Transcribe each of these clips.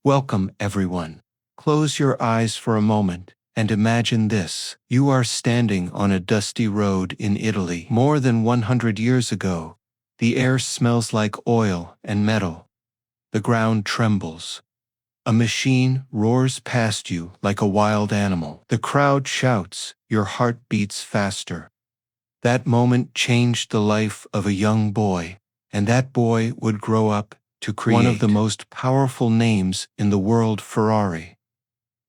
Welcome, everyone. Close your eyes for a moment and imagine this. You are standing on a dusty road in Italy. More than 100 years ago, the air smells like oil and metal. The ground trembles. A machine roars past you like a wild animal. The crowd shouts, your heart beats faster. That moment changed the life of a young boy, and that boy would grow up to create one of the most powerful names in the world, Ferrari.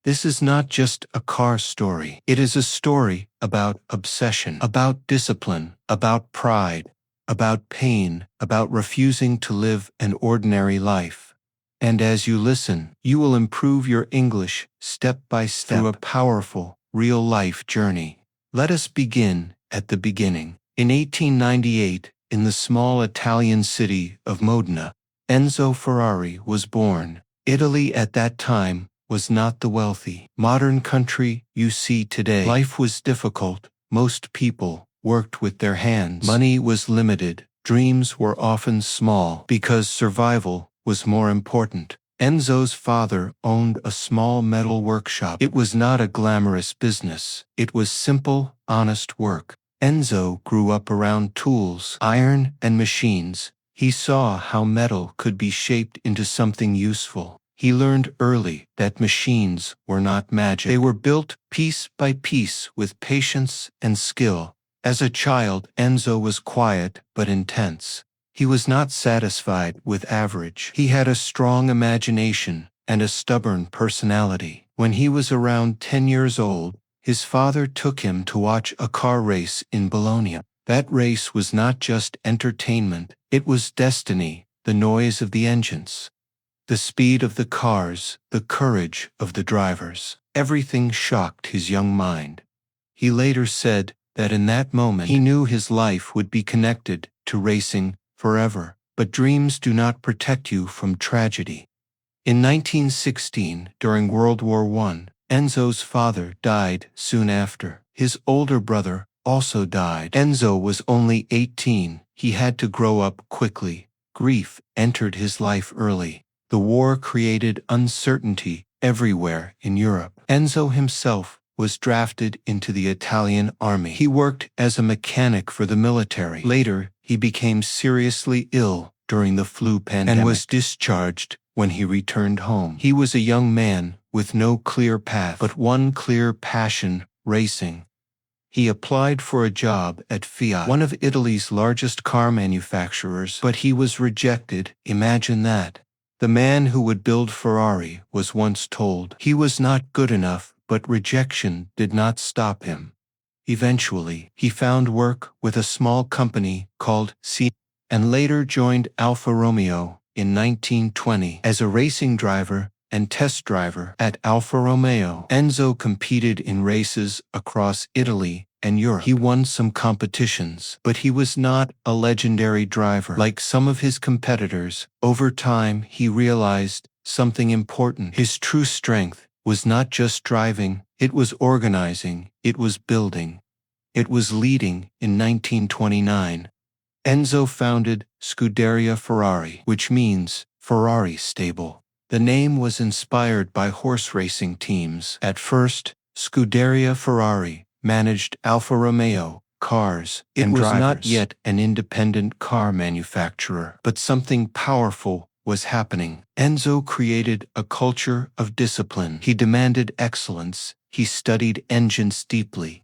This is not just a car story. It is a story about obsession, about discipline, about pride, about pain, about refusing to live an ordinary life. And as you listen, you will improve your English step by step through a powerful, real-life journey. Let us begin at the beginning. In 1898, in the small Italian city of Modena, Enzo Ferrari was born. Italy at that time was not the wealthy, modern country you see today. Life was difficult. Most people worked with their hands. Money was limited. Dreams were often small because survival was more important. Enzo's father owned a small metal workshop. It was not a glamorous business. It was simple, honest work. Enzo grew up around tools, iron, and machines. He saw how metal could be shaped into something useful. He learned early that machines were not magic. They were built piece by piece with patience and skill. As a child, Enzo was quiet but intense. He was not satisfied with average. He had a strong imagination and a stubborn personality. When he was around 10 years old, his father took him to watch a car race in Bologna. That race was not just entertainment, it was destiny, the noise of the engines, the speed of the cars, the courage of the drivers. Everything shocked his young mind. He later said that in that moment he knew his life would be connected to racing forever. But dreams do not protect you from tragedy. In 1916, during World War I, Enzo's father died soon after. His older brother also died. Enzo was only 18. He had to grow up quickly. Grief entered his life early. The war created uncertainty everywhere in Europe. Enzo himself was drafted into the Italian army. He worked as a mechanic for the military. Later, he became seriously ill during the flu pandemic and was discharged when he returned home. He was a young man with no clear path, but one clear passion: racing. He applied for a job at Fiat, one of Italy's largest car manufacturers, but he was rejected. Imagine that. The man who would build Ferrari was once told he was not good enough, but rejection did not stop him. Eventually, he found work with a small company called C and later joined Alfa Romeo in 1920 as a racing driver and test driver at Alfa Romeo. Enzo competed in races across Italy and Europe. He won some competitions, but he was not a legendary driver like some of his competitors. Over time, he realized something important. His true strength was not just driving, it was organizing, it was building, it was leading. In 1929, Enzo founded Scuderia Ferrari, which means Ferrari stable. The name was inspired by horse racing teams. At first, Scuderia Ferrari managed Alfa Romeo cars and drivers. It was not yet an independent car manufacturer, but something powerful was happening. Enzo created a culture of discipline. He demanded excellence. He studied engines deeply.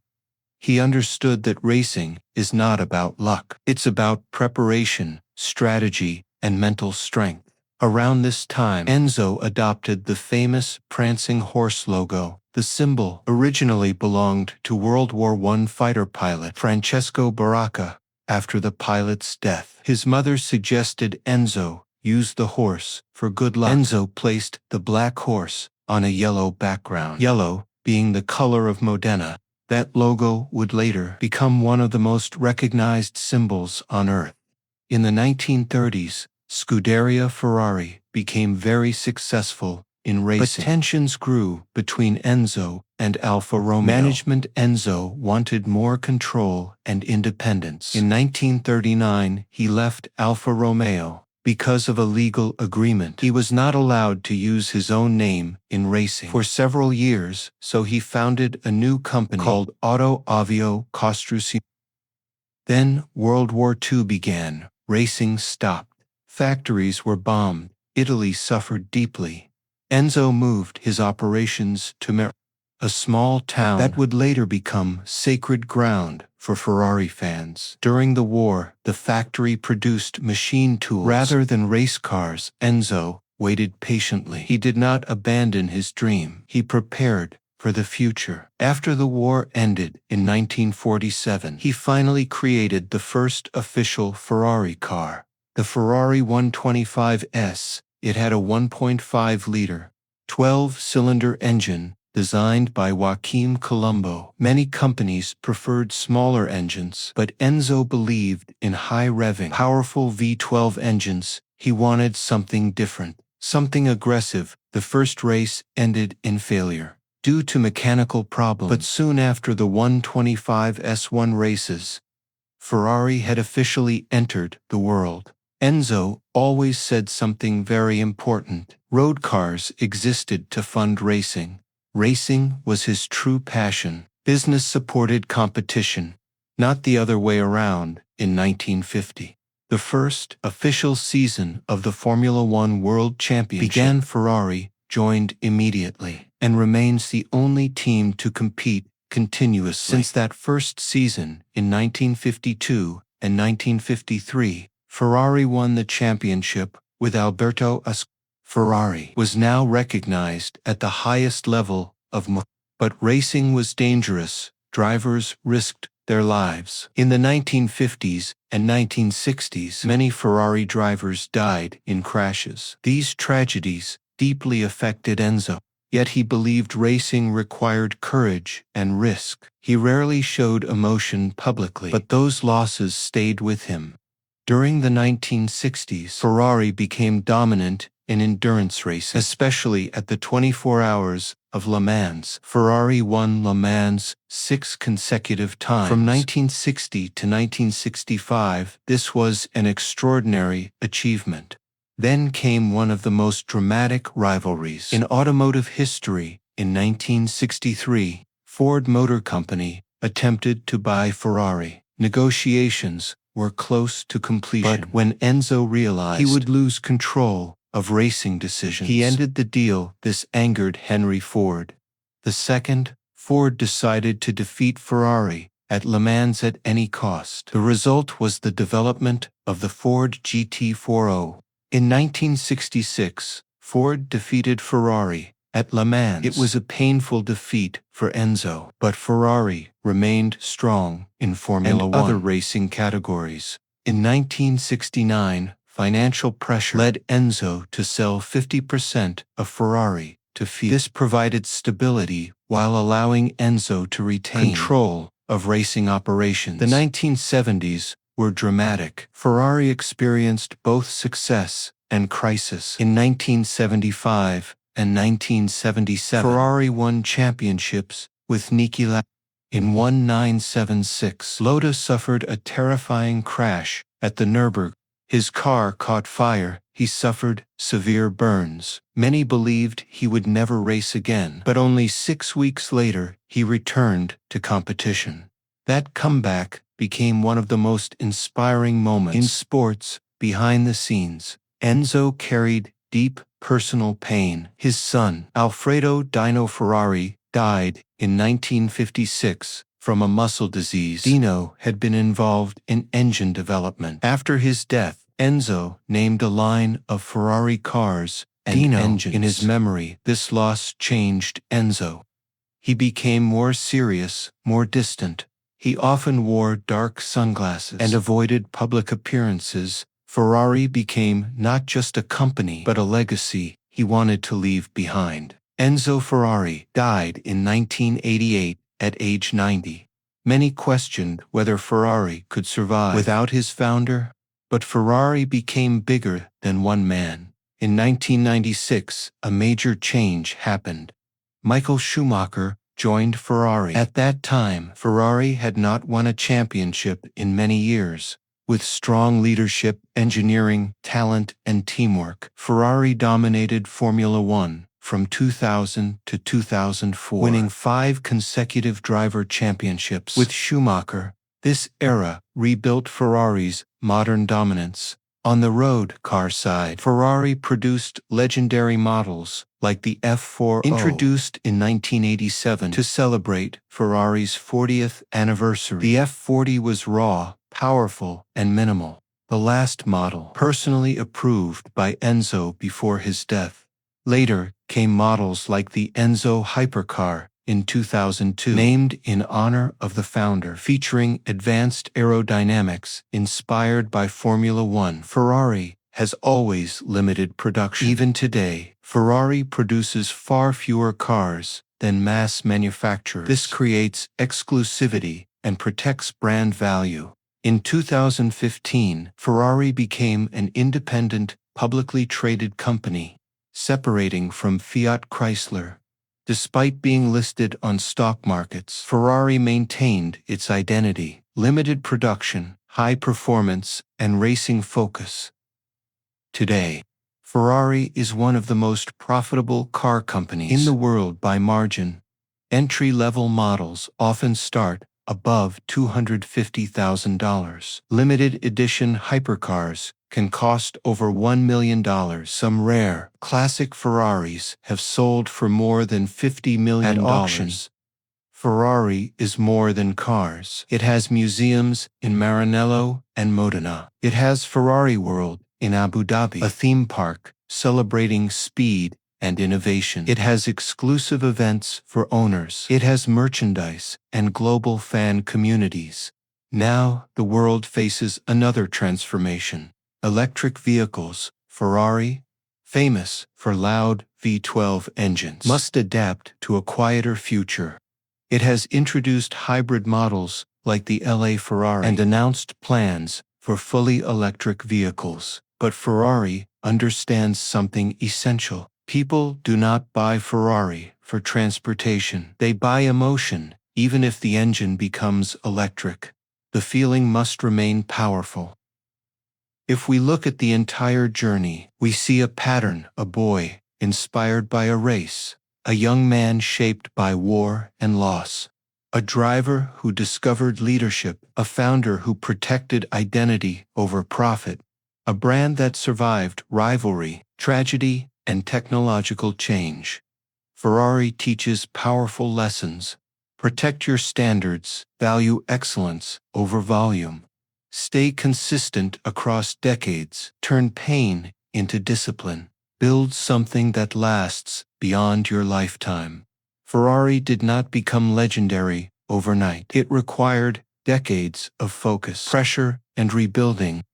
He understood that racing is not about luck. It's about preparation, strategy, and mental strength. Around this time, Enzo adopted the famous prancing horse logo. The symbol originally belonged to World War I fighter pilot Francesco Baracca. After the pilot's death, his mother suggested Enzo use the horse for good luck. Enzo placed the black horse on a yellow background, yellow being the color of Modena. That logo would later become one of the most recognized symbols on Earth. In the 1930s, Scuderia Ferrari became very successful in racing. But tensions grew between Enzo and Alfa Romeo. Management Enzo wanted more control and independence. In 1939, he left Alfa Romeo Because of a legal agreement, he was not allowed to use his own name in racing for several years, so he founded a new company called Auto Avio Costruzione. Then World War II began. Racing stopped. Factories were bombed. Italy suffered deeply. Enzo moved his operations to a small town that would later become sacred ground for Ferrari fans. During the war, the factory produced machine tools rather than race cars. Enzo waited patiently. He did not abandon his dream. He prepared for the future. After the war ended in 1947, he finally created the first official Ferrari car, the Ferrari 125S. It had a 1.5-liter, 12-cylinder engine designed by Joaquim Colombo. Many companies preferred smaller engines, but Enzo believed in high-revving, powerful V12 engines. He wanted something different, something aggressive. The first race ended in failure due to mechanical problems, but soon after the 125 S1 races, Ferrari had officially entered the world. Enzo always said something very important. Road cars existed to fund racing. Racing was his true passion. Business supported competition, not the other way around. In 1950, the first official season of the Formula One World Championship began. Ferrari joined immediately and remains the only team to compete continuously. Since that first season in 1952 and 1953, Ferrari won the championship with Alberto Ascari. Ferrari was now recognized at the highest level of but racing was dangerous. Drivers risked their lives. In the 1950s and 1960s, many Ferrari drivers died in crashes. These tragedies deeply affected Enzo. Yet he believed racing required courage and risk. He rarely showed emotion publicly, but those losses stayed with him. During the 1960s, Ferrari became dominant in endurance racing, especially at the 24 Hours of Le Mans. Ferrari won Le Mans 6 consecutive times. From 1960 to 1965, this was an extraordinary achievement. Then came one of the most dramatic rivalries in automotive history. In 1963, Ford Motor Company attempted to buy Ferrari. Negotiations were close to completion, but when Enzo realized he would lose control of racing decisions, he ended the deal. This angered Henry Ford. The second, Ford decided to defeat Ferrari at Le Mans at any cost. The result was the development of the Ford GT40. In 1966, Ford defeated Ferrari at Le Mans. It was a painful defeat for Enzo, but Ferrari remained strong in Formula One and other racing categories. In 1969, financial pressure led Enzo to sell 50% of Ferrari to Fiat. This provided stability while allowing Enzo to retain control of racing operations. The 1970s were dramatic. Ferrari experienced both success and crisis. In 1975 and 1977, Ferrari won championships with Niki Lauda. In 1976, Lauda suffered a terrifying crash at the Nürburgring. His car caught fire. He suffered severe burns. Many believed he would never race again, but only 6 weeks later, he returned to competition. That comeback became one of the most inspiring moments in sports. Behind the scenes, Enzo carried deep personal pain. His son, Alfredo Dino Ferrari, died in 1956 from a muscle disease. Dino had been involved in engine development. After his death, Enzo named a line of Ferrari cars and Dino engines in his memory. This loss changed Enzo. He became more serious, more distant. He often wore dark sunglasses and avoided public appearances. Ferrari became not just a company, but a legacy he wanted to leave behind. Enzo Ferrari died in 1988 at age 90. Many questioned whether Ferrari could survive without his founder, but Ferrari became bigger than one man. In 1996, a major change happened. Michael Schumacher joined Ferrari. At that time, Ferrari had not won a championship in many years. With strong leadership, engineering, talent, and teamwork, Ferrari dominated Formula One from 2000 to 2004, winning 5 consecutive driver championships. With Schumacher, this era rebuilt Ferrari's modern dominance. On the road car side, Ferrari produced legendary models like the F40, introduced in 1987 to celebrate Ferrari's 40th anniversary. The F40 was raw, powerful, and minimal. The last model, personally approved by Enzo before his death. Later came models like the Enzo Hypercar in 2002, named in honor of the founder, featuring advanced aerodynamics inspired by Formula One. Ferrari has always limited production. Even today, Ferrari produces far fewer cars than mass manufacturers. This creates exclusivity and protects brand value. In 2015, Ferrari became an independent, publicly traded company, separating from Fiat Chrysler. Despite being listed on stock markets, Ferrari maintained its identity, limited production, high performance, and racing focus. Today, Ferrari is one of the most profitable car companies in the world by margin. Entry-level models often start above $250,000. Limited edition hypercars can cost over $1 million. Some rare, classic Ferraris have sold for more than $50 million. At auctions, Ferrari is more than cars. It has museums in Maranello and Modena. It has Ferrari World in Abu Dhabi, a theme park celebrating speed and innovation. It has exclusive events for owners. It has merchandise and global fan communities. Now, the world faces another transformation. Electric vehicles. Ferrari, famous for loud V12 engines, must adapt to a quieter future. It has introduced hybrid models like the LA Ferrari and announced plans for fully electric vehicles. But Ferrari understands something essential. People do not buy Ferrari for transportation. They buy emotion, even if the engine becomes electric. The feeling must remain powerful. If we look at the entire journey, we see a pattern: a boy inspired by a race, a young man shaped by war and loss, a driver who discovered leadership, a founder who protected identity over profit, a brand that survived rivalry, tragedy, and technological change. Ferrari teaches powerful lessons. Protect your standards, value excellence over volume. Stay consistent across decades, turn pain into discipline. Build something that lasts beyond your lifetime. Ferrari did not become legendary overnight. It required decades of focus, pressure, and rebuilding.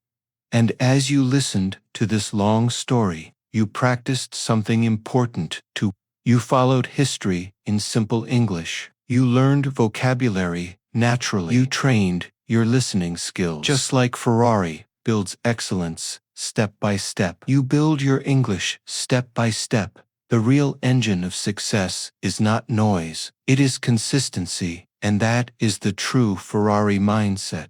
And as you listened to this long story, you practiced something important too. You followed history in simple English. You learned vocabulary naturally. You trained your listening skills. Just like Ferrari builds excellence step by step, you build your English step by step. The real engine of success is not noise, it is consistency, and that is the true Ferrari mindset.